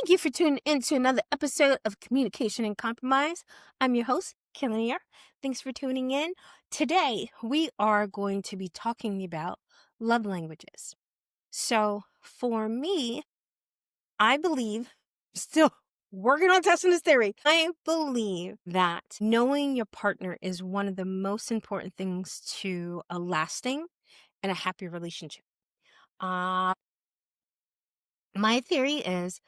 Thank you for tuning in to another episode of Communication and Compromise. I'm your host, Kaila New York. Thanks for tuning in. Today, we are going to be talking about love languages. So, for me, I believe, still working on testing this theory, I believe that knowing your partner is one of the most important things to a lasting and a happy relationship. Uh, My theory is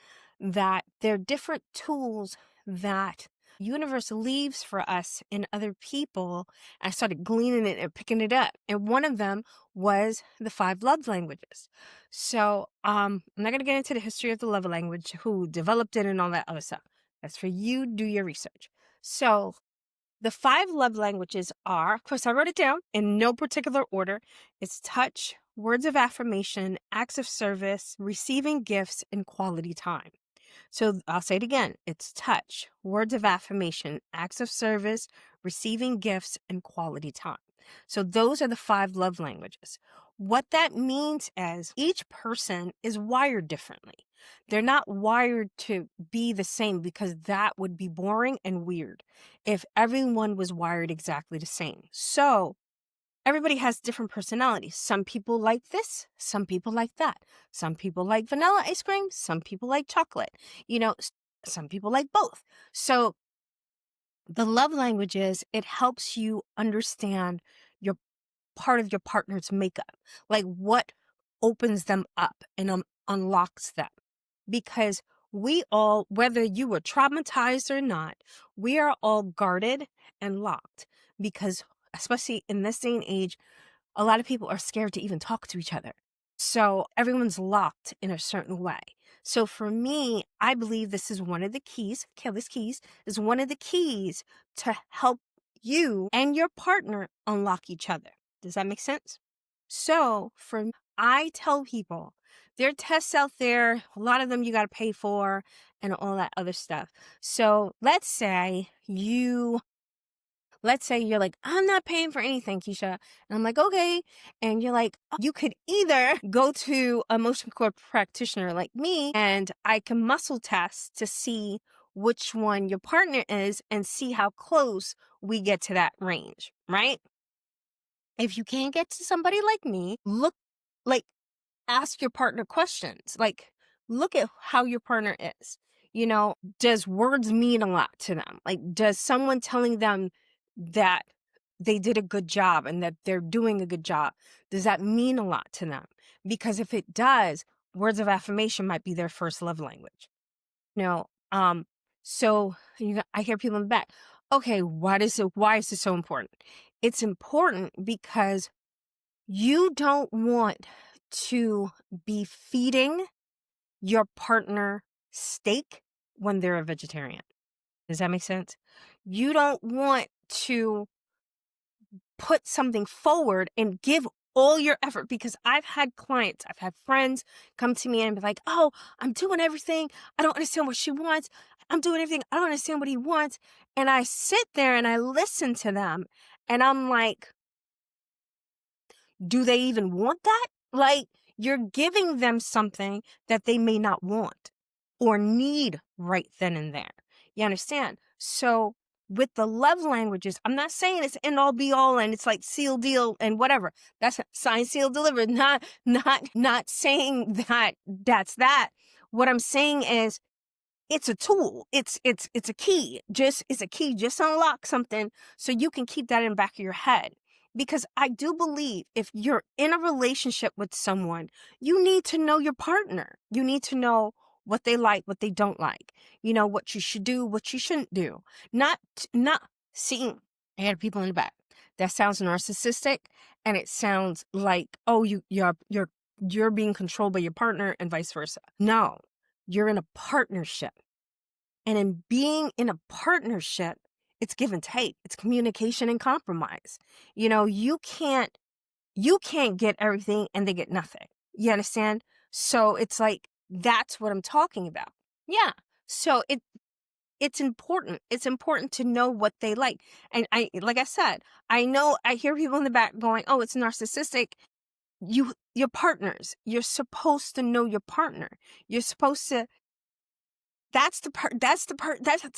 that there are different tools that universe leaves for us in other people. I started gleaning it and picking it up. And one of them was the 5 love languages. So I'm not gonna get into the history of the love language, who developed it and all that other stuff. That's for you, do your research. So the 5 love languages are, of course, I wrote it down in no particular order. It's touch, words of affirmation, acts of service, receiving gifts, and quality time. So I'll say it again. It's touch, words of affirmation, acts of service, receiving gifts, and quality time. So those are the 5 love languages. What that means is each person is wired differently. They're not wired to be the same, because that would be boring and weird if everyone was wired exactly the same. So everybody has different personalities. Some people like this, some people like that. Some people like vanilla ice cream, some people like chocolate. Some people like both. So the love languages, it helps you understand your part of your partner's makeup, like what opens them up and unlocks them. Because we all, whether you were traumatized or not, we are all guarded and locked, because especially in this day and age, a lot of people are scared to even talk to each other. So everyone's locked in a certain way. So for me, I believe this is one of the keys. Kayla's keys is one of the keys to help you and your partner unlock each other. Does that make sense? So I tell people, there are tests out there, a lot of them you got to pay for and all that other stuff. So let's say you're like, I'm not paying for anything, Keisha. And I'm like, okay. And you're like, you could either go to a motion core practitioner like me, and I can muscle test to see which one your partner is and see how close we get to that range, right? If you can't get to somebody like me, like, ask your partner questions. Like, look at how your partner is. Does words mean a lot to them? Like, does someone telling them that they did a good job and that they're doing a good job, does that mean a lot to them? Because if it does, words of affirmation might be their first love language. You know, um, so I hear people in the back, okay, why is it so important? It's important because you don't want to be feeding your partner steak when they're a vegetarian. Does that make sense? You don't want to put something forward and give all your effort, because I've had friends come to me and be like, oh, I'm doing everything. I don't understand what she wants. I'm doing everything. I don't understand what he wants. And I sit there and I listen to them and I'm like, do they even want that? Like, you're giving them something that they may not want or need right then and there. You understand? So with the love languages, I'm not saying it's end all be all and it's like seal deal and whatever. That's signed, sealed, delivered. Not saying that that's that. What I'm saying is, it's a tool. It's a key. It's a key. Just unlock something so you can keep that in the back of your head. Because I do believe if you're in a relationship with someone, you need to know your partner. You need to know what they like, what they don't like. What you should do, what you shouldn't do. Not seeing. I had people in the back. That sounds narcissistic, and it sounds like, oh, you're being controlled by your partner and vice versa. No, you're in a partnership. And in being in a partnership, it's give and take. It's communication and compromise. You can't get everything and they get nothing. You understand? So it's like, that's what I'm talking about. Yeah. So it's important. It's important to know what they like. And like I said, I hear people in the back going, oh, it's narcissistic. Your partners, you're supposed to know your partner. You're supposed to that's the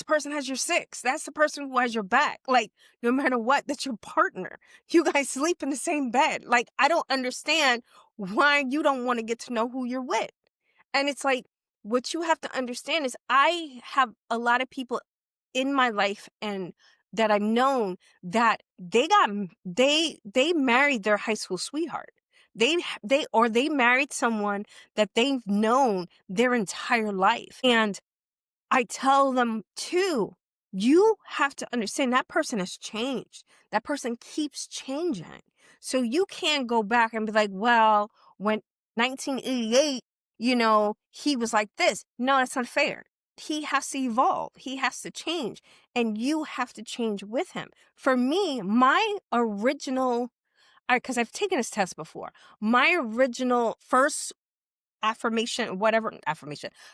person has your six. That's the person who has your back. Like, no matter what, that's your partner. You guys sleep in the same bed. Like, I don't understand why you don't want to get to know who you're with. And it's like, what you have to understand is I have a lot of people in my life and that I've known that they married their high school sweetheart. They married someone that they've known their entire life. And I tell them too, you have to understand that person has changed. That person keeps changing. So you can't go back and be like, well, when 1988, he was like this. No, that's not fair. He has to evolve. He has to change. And you have to change with him. For me, my original, because I've taken this test before, my original first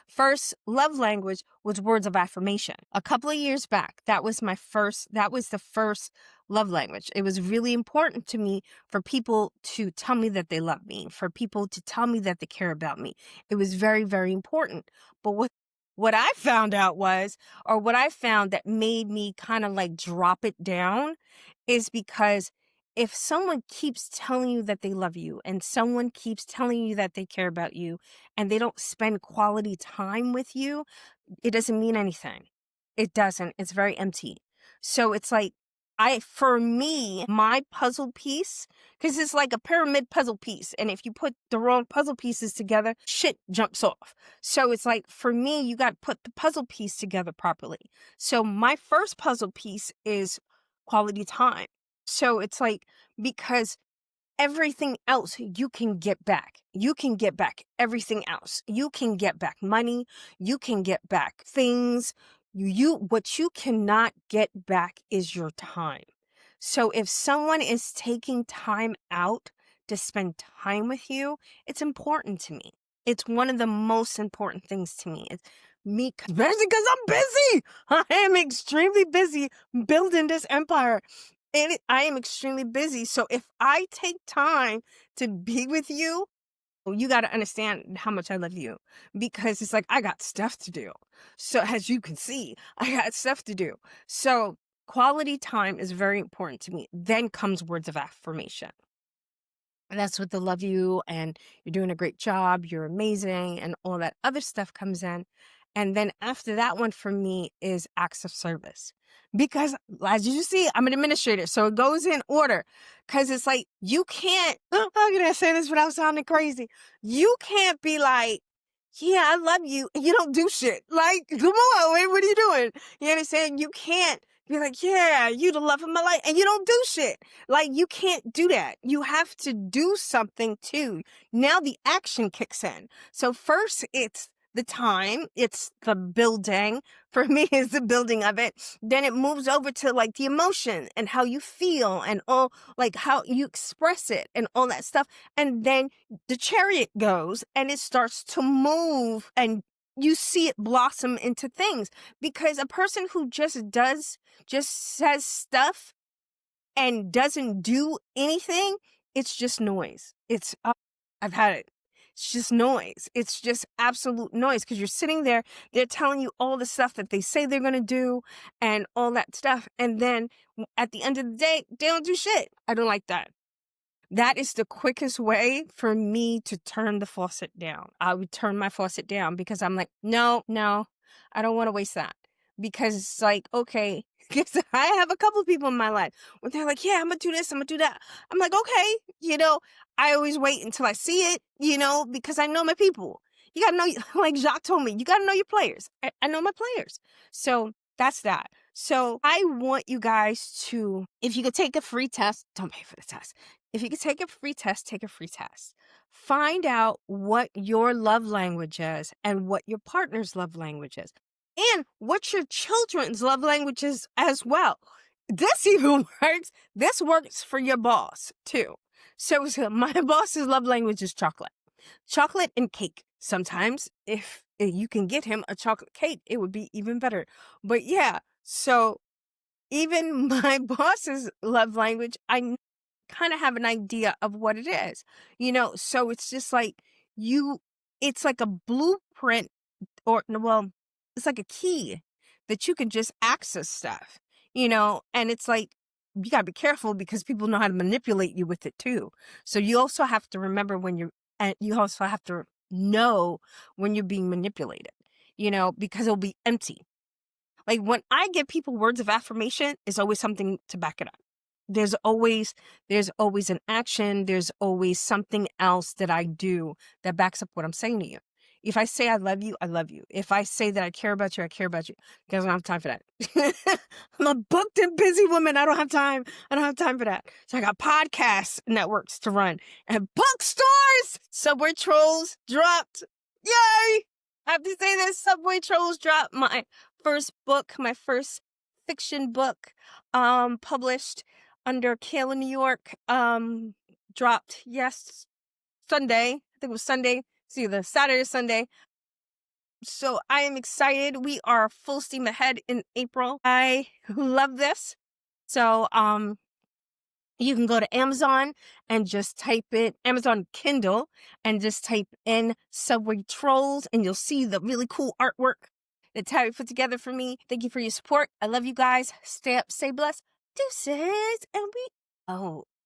first love language was words of affirmation. A couple of years back, that was the first love language. It was really important to me for people to tell me that they love me, for people to tell me that they care about me. It was very, very important. But what I found out was, or what I found that made me kind of like drop it down, is because if someone keeps telling you that they love you and someone keeps telling you that they care about you and they don't spend quality time with you, it doesn't mean anything. It doesn't. It's very empty. So it's like, for me, my puzzle piece, because it's like a pyramid puzzle piece. And if you put the wrong puzzle pieces together, shit jumps off. So it's like, for me, you got to put the puzzle piece together properly. So my first puzzle piece is quality time. So it's like, because everything else you can get back. You can get back everything else. You can get back money. You can get back things. What you cannot get back is your time. So if someone is taking time out to spend time with you, it's important to me. It's one of the most important things to me. It's me, especially because I'm busy. I am extremely busy building this empire. I am extremely busy. So if I take time to be with you, you got to understand how much I love you, because it's like, I got stuff to do. So as you can see, I got stuff to do. So quality time is very important to me. Then comes words of affirmation. And that's with the love you and you're doing a great job, you're amazing, and all that other stuff comes in. And then after that one for me is acts of service. Because as you see, I'm an administrator, so it goes in order. Because it's like, you can't, how can I say this without sounding crazy? You can't be like, yeah, I love you, and you don't do shit. Like, come on, wait, what are you doing? You understand? You can't be like, yeah, you the love of my life, and you don't do shit. Like, you can't do that. You have to do something too. Now the action kicks in. So first it's the time, it's the building. For me, is the building of it. Then it moves over to like the emotion and how you feel and all, like how you express it and all that stuff. And then the chariot goes and it starts to move and you see it blossom into things. Because a person who just says stuff and doesn't do anything, it's just noise. I've had it. It's just noise. It's just absolute noise, because you're sitting there, they're telling you all the stuff that they say they're going to do and all that stuff. And then at the end of the day, they don't do shit. I don't like that. That is the quickest way for me to turn the faucet down. I would turn my faucet down because I'm like, no, I don't want to waste that. Because it's like, okay, because I have a couple people in my life where they're like, yeah, I'm going to do this, I'm going to do that. I'm like, okay, I always wait until I see it, because I know my people. You got to know, like Jacques told me, you got to know your players. I know my players. So that's that. So I want you guys to, if you could take a free test, don't pay for the test. If you could take a free test, take a free test. Find out what your love language is and what your partner's love language is. And what your children's love language is as well. This even works. This works for your boss too. So my boss's love language is chocolate. Chocolate and cake. Sometimes if you can get him a chocolate cake, it would be even better. But yeah, so even my boss's love language, I kind of have an idea of what it is, so it's just like it's like a blueprint, or well, like a key that you can just access stuff, and it's like, you gotta be careful because people know how to manipulate you with it too. So you also have to remember and you also have to know when you're being manipulated, because it'll be empty. Like when I give people words of affirmation, it's always something to back it up. There's always an action. There's always something else that I do that backs up what I'm saying to you. If I say I love you, I love you. If I say that I care about you, I care about you. Because I don't have time for that. I'm a booked and busy woman. I don't have time. I don't have time for that. So I got podcast networks to run and bookstores. Subway Trolls dropped. Yay! I have to say this. Subway Trolls dropped my first book, my first fiction book, published under Kaila New York, dropped Sunday. I think it was Sunday. It's either Saturday or Sunday. So I am excited. We are full steam ahead in April. I love this. So you can go to Amazon and just type in Amazon Kindle and just type in Subway Trolls and you'll see the really cool artwork that Terry put together for me. Thank you for your support. I love you guys. Stay up, stay blessed. Deuces, and we out.